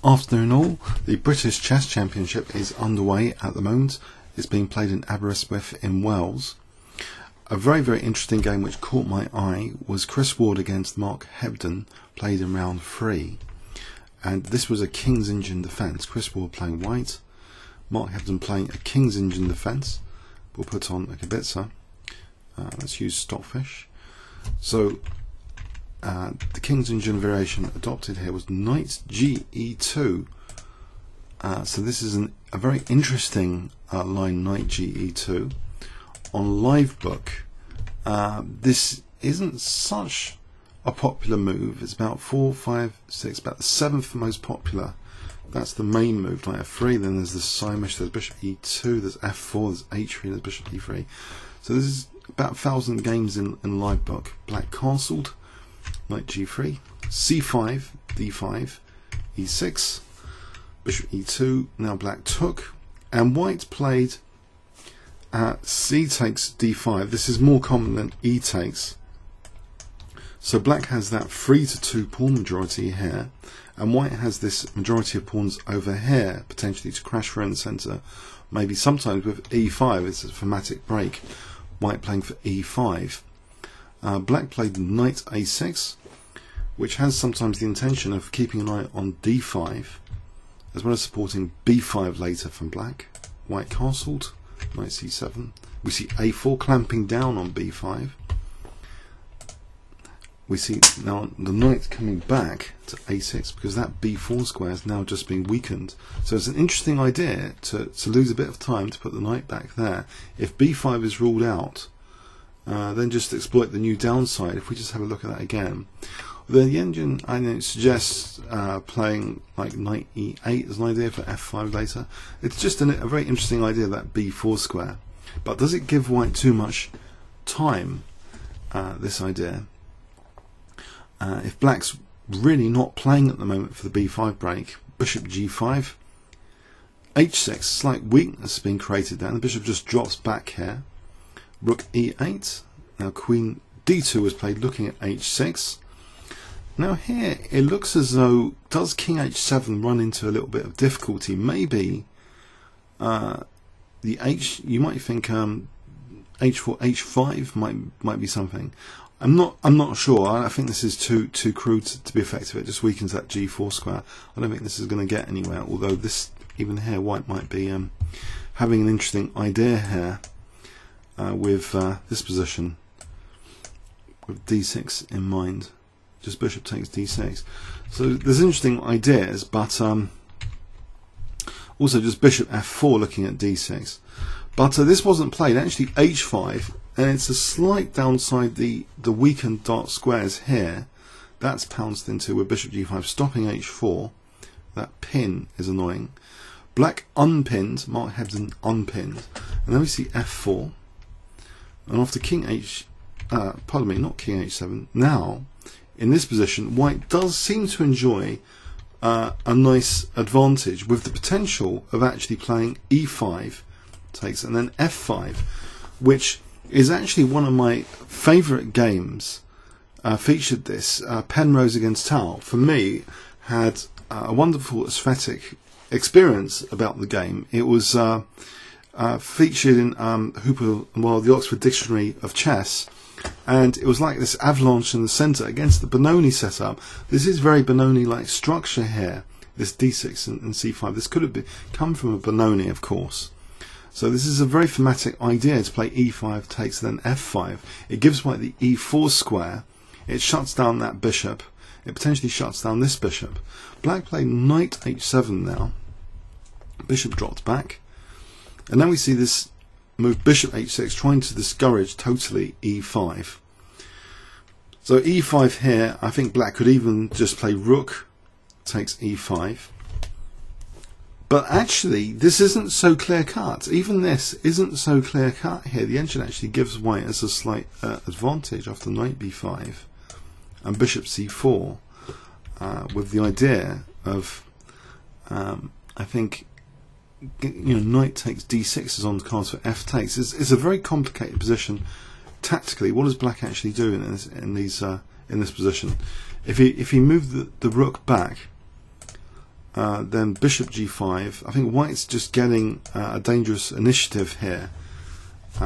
Afternoon all, the British Chess Championship is underway at the moment. It's being played in Aberystwyth in Wales. A very interesting game which caught my eye was Chris Ward against Mark Hebden, played in round 3. And this was a King's Engine defence. Chris Ward playing white, Mark Hebden playing a King's Engine defence. We'll put on a Qb8. Let's use Stockfish. So the King's Engine variation adopted here was Knight Ge2. So this is a very interesting line, Knight Ge2. On Livebook, this isn't such a popular move. It's about 4, 5, 6, about the 7th most popular. That's the main move, Knight F3. Then there's the Simish, there's Bishop E2, there's F4, there's H3, there's Bishop E3. So this is about 1,000 games in Livebook. Black castled, Knight G3, C5, D5, E6, Bishop E2. Now Black took, and White played C takes D5. This is more common than E takes. So Black has that 3-2 pawn majority here, and White has this majority of pawns over here, potentially to crash for in the centre. Maybe sometimes with E5, it's a thematic break. White playing for E5. Black played Knight A6, which has sometimes the intention of keeping an eye on D5, as well as supporting B5 later from Black. White castled, Knight C7. We see A4 clamping down on B5. We see now the Knight coming back to A6 because that B4 square is now just being weakened. So it's an interesting idea to lose a bit of time to put the Knight back there. If B5 is ruled out, then just exploit the new downside. If we just have a look at that again, the engine I know suggests playing like Knight E8 as an idea for F5 later. It's just a very interesting idea, that B4 square. But does it give White too much time, this idea? If Black's really not playing at the moment for the B5 break, Bishop G5, H6, slight weakness being created there, and the Bishop just drops back here. Rook E8, now Queen D2 was played looking at H6. Now here it looks as though, does King H7 run into a little bit of difficulty? Maybe the H, you might think H4 H5 might be something. I'm not sure. I think this is too crude to be effective. It just weakens that G4 square. I don't think this is going to get anywhere. Although this, even here, White might be having an interesting idea here with this position, with D6 in mind. Just Bishop takes D6. So there's interesting ideas, but also just Bishop F4 looking at D6. But this wasn't played. Actually, H5. And it's a slight downside, the weakened dark squares here. That's pounced into with Bishop G5 stopping H4. That pin is annoying. Black unpinned, Mark Hebden unpinned. And then we see F4. And after King H, pardon me, not King H7. Now, in this position, White does seem to enjoy a nice advantage with the potential of actually playing E5 takes and then F5, which is actually one of my favourite games. Featured this Penrose against Tao. For me, had a wonderful aesthetic experience about the game. It was featured in the Oxford Dictionary of Chess, and it was like this avalanche in the centre against the Benoni setup. This is very Benoni-like structure here. This D6 and C5. This could have come from a Benoni, of course. So this is a very thematic idea to play E5 takes and then F5. It gives White the E4 square. It shuts down that bishop. It potentially shuts down this bishop. Black played Knight H7 now. Bishop dropped back. And then we see this move Bishop H6 trying to discourage totally E5. So E5 here, I think Black could even just play Rook takes E5. But actually, this isn't so clear cut. Even this isn't so clear cut here. The engine actually gives White as a slight advantage after Knight B5 and Bishop C4, with the idea of, I think, Knight takes D6 is on the cards for F takes. It's a very complicated position tactically. What does Black actually do in this position? If he moved the Rook back, then bishop g5. I think white's just getting a dangerous initiative here.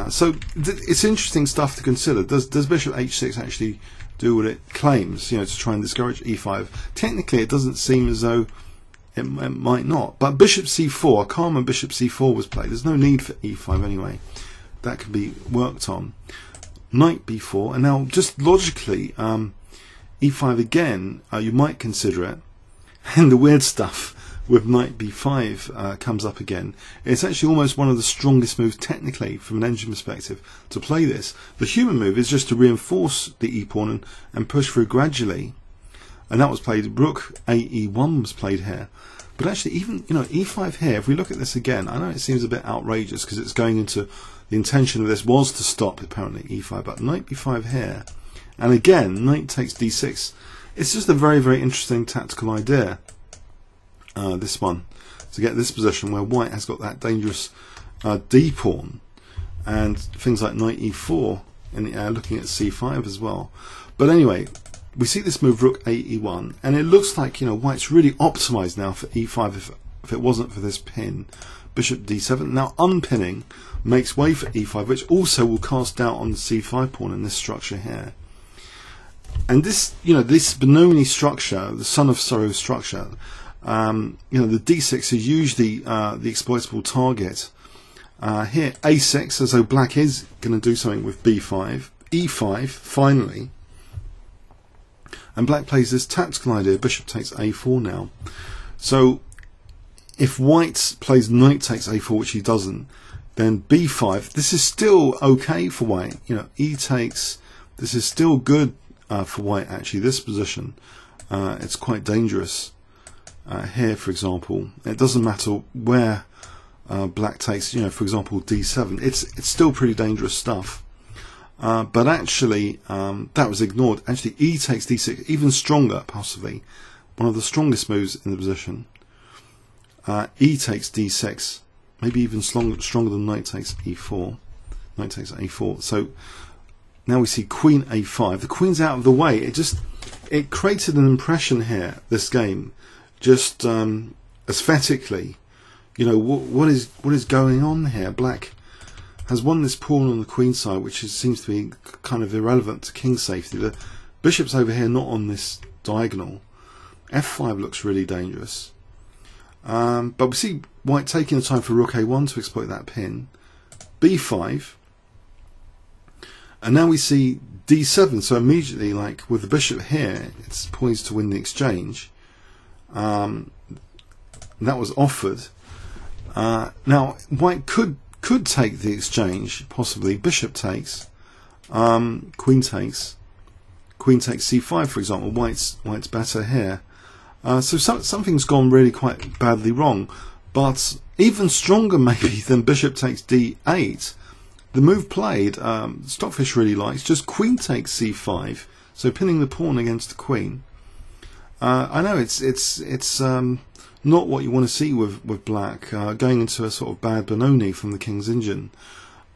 So it's interesting stuff to consider. Does bishop h6 actually do what it claims, to try and discourage e5? Technically, it doesn't seem as though it might not. But bishop c4, a calmer bishop c4 was played. There's no need for e5 anyway. That can be worked on. Knight b4, and now just logically, e5 again, you might consider it. And the weird stuff with knight b5 comes up again. It's actually almost one of the strongest moves technically from an engine perspective to play this. The human move is just to reinforce the e-pawn and push through gradually. And that was played. Rook ae1 was played here. But actually, even e5 here, if we look at this again, I know it seems a bit outrageous because it's going into the intention of this was to stop apparently e5, but knight b5 here, and again knight takes d6. It's just a very, very interesting tactical idea. This one, to get this position where white has got that dangerous d pawn, and things like knight e4 in the air, looking at c5 as well. But anyway, we see this move rook ae1, and it looks like white's really optimized now for e5 if it wasn't for this pin. Bishop d7. Now unpinning makes way for e5, which also will cast doubt on the c5 pawn in this structure here. And this, this Benoni structure, the son of sorrow structure, the d6 is usually the exploitable target. Here, a6, as though black is going to do something with b5, e5, finally. And black plays this tactical idea, bishop takes a4 now. So, if white plays knight takes a4, which he doesn't, then b5, this is still okay for white. E takes, this is still good for white actually, this position. It's quite dangerous. Here, for example, it doesn't matter where black takes, for example, d7. It's still pretty dangerous stuff. But actually, that was ignored. Actually, e takes d6, even stronger, possibly. One of the strongest moves in the position. E takes d6, maybe even stronger than knight takes e4. Knight takes a4. So now we see queen a5. The queen's out of the way. It created an impression here, this game, just aesthetically. What is going on here? Black has won this pawn on the queen side, which seems to be kind of irrelevant to king safety. The bishop's over here, not on this diagonal. f5 looks really dangerous. But we see white taking the time for rook a1 to exploit that pin. b5. And now we see d7. So immediately, like with the bishop here, it's poised to win the exchange. That was offered. Now white could take the exchange, possibly. Bishop takes, queen takes c5, for example. White's better here. So something's gone really quite badly wrong. But even stronger maybe than bishop takes d8, the move played, Stockfish really likes, just queen takes c5, so pinning the pawn against the queen. I know it's not what you want to see with black, going into a sort of bad Benoni from the king's engine.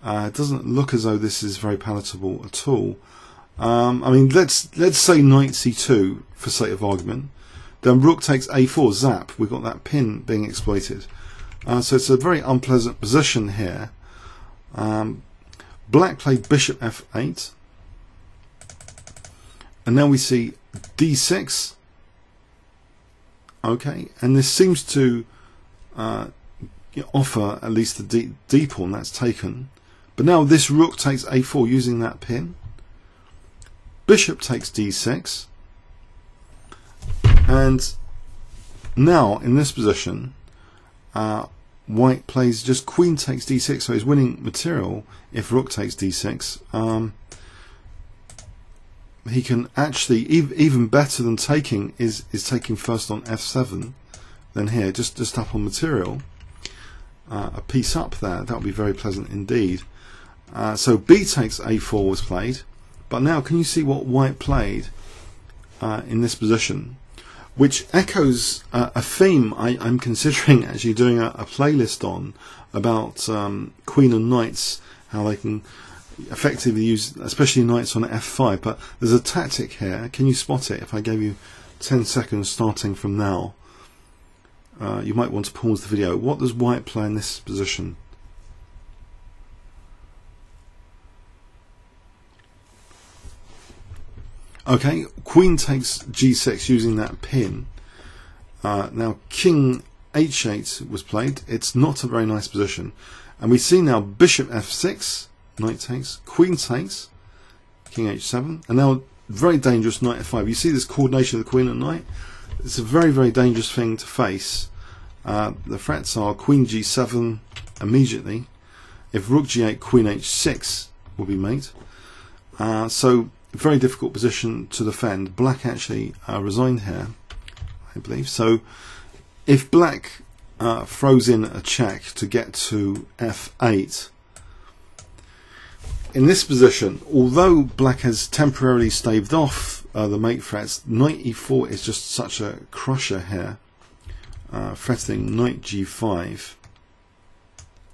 It doesn't look as though this is very palatable at all. I mean, let's say knight c2 for sake of argument. Then rook takes a4, zap. We've got that pin being exploited. So it's a very unpleasant position here. Black played bishop f8, and now we see d6. Okay, and this seems to offer at least the d pawn. That's taken. But now this rook takes a4 using that pin. Bishop takes d6. And now in this position, white plays just queen takes d6, so he's winning material if rook takes d6. He can actually, even better than taking, is taking first on f7, then here, just up on material. A piece up there, that would be very pleasant indeed. So b takes a4 was played, but now can you see what white played in this position? Which echoes a theme I'm considering actually doing a playlist on, about queen and knights, how they can effectively use, especially knights on f5. But there's a tactic here. Can you spot it if I gave you 10 seconds starting from now? you might want to pause the video. What does white play in this position? Okay, queen takes g6 using that pin. Now king h8 was played. It's not a very nice position. And we see now bishop f6, knight takes, queen takes, king h7, and now very dangerous knight f5. You see this coordination of the queen and knight? It's a very, very dangerous thing to face. The threats are queen g7 immediately. If rook g8, queen h6 will be mate. So very difficult position to defend. Black actually resigned here, I believe. So if black throws in a check to get to f8, in this position, although black has temporarily staved off the mate threats, knight e4 is just such a crusher here, threatening knight g5,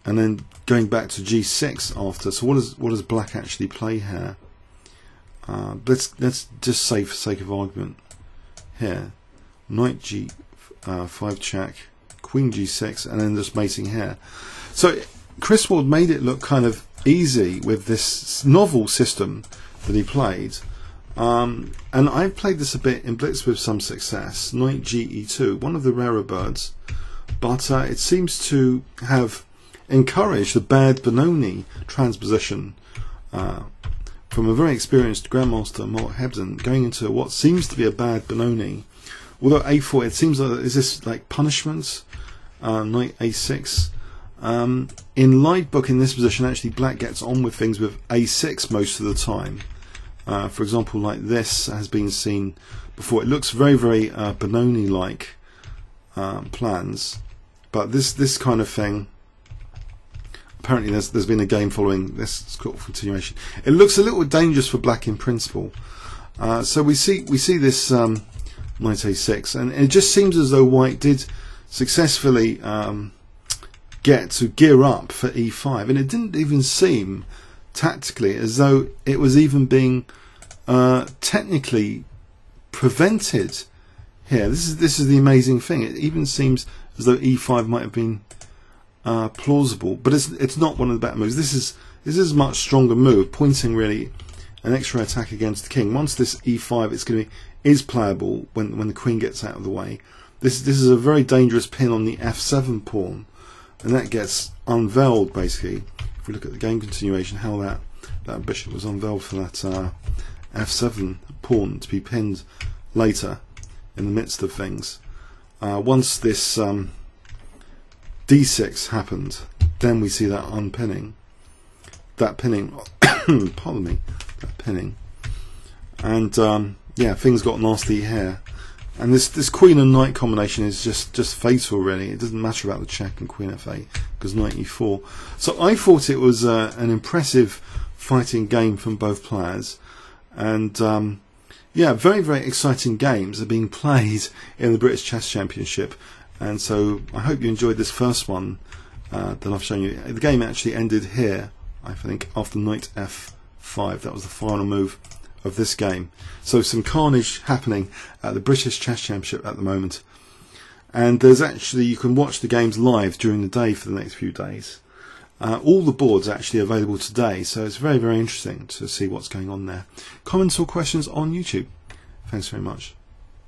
and then going back to g6 after. So what does black actually play here? Let's just say, for sake of argument, here, knight g5 check, queen g6, and then just mating here. So Chris Ward made it look kind of easy with this novel system that he played, and I've played this a bit in Blitz with some success. Knight ge2, one of the rarer birds, but it seems to have encouraged the bad Benoni transposition from a very experienced grandmaster, Mark Hebden, going into what seems to be a bad Benoni. Although a4, it seems like, is this like punishment? Knight a6. In light book, in this position, actually black gets on with things with a6 most of the time. For example, like this has been seen before. It looks very, very Benoni-like plans, but this kind of thing, apparently there's been a game following this sort of continuation. It looks a little dangerous for black in principle. So we see this knight a6, and it just seems as though white did successfully get to gear up for e5, and it didn't even seem tactically as though it was even being technically prevented here. This is the amazing thing. It even seems as though e5 might have been plausible, but it's not one of the better moves. This is a much stronger move, pointing really an extra attack against the king. Once this e5 is playable when the queen gets out of the way. This is a very dangerous pin on the f7 pawn, and that gets unveiled basically. If we look at the game continuation, how that bishop was unveiled for that f7 pawn to be pinned later in the midst of things. Once this d6 happened, then we see that unpinning, pardon me, that pinning, and yeah, things got nasty here. And this queen and knight combination is just fatal, really. It doesn't matter about the check and queen f8 because knight e4. So I thought it was an impressive fighting game from both players, and yeah, very, very exciting games are being played in the British Chess Championship. And so I hope you enjoyed this first one that I've shown you. The game actually ended here, I think, after knight f5. That was the final move of this game. So some carnage happening at the British Chess Championship at the moment, and there's actually, you can watch the games live during the day for the next few days. All the boards are actually available today, so it's very, very interesting to see what's going on there. Comments or questions on YouTube. Thanks very much.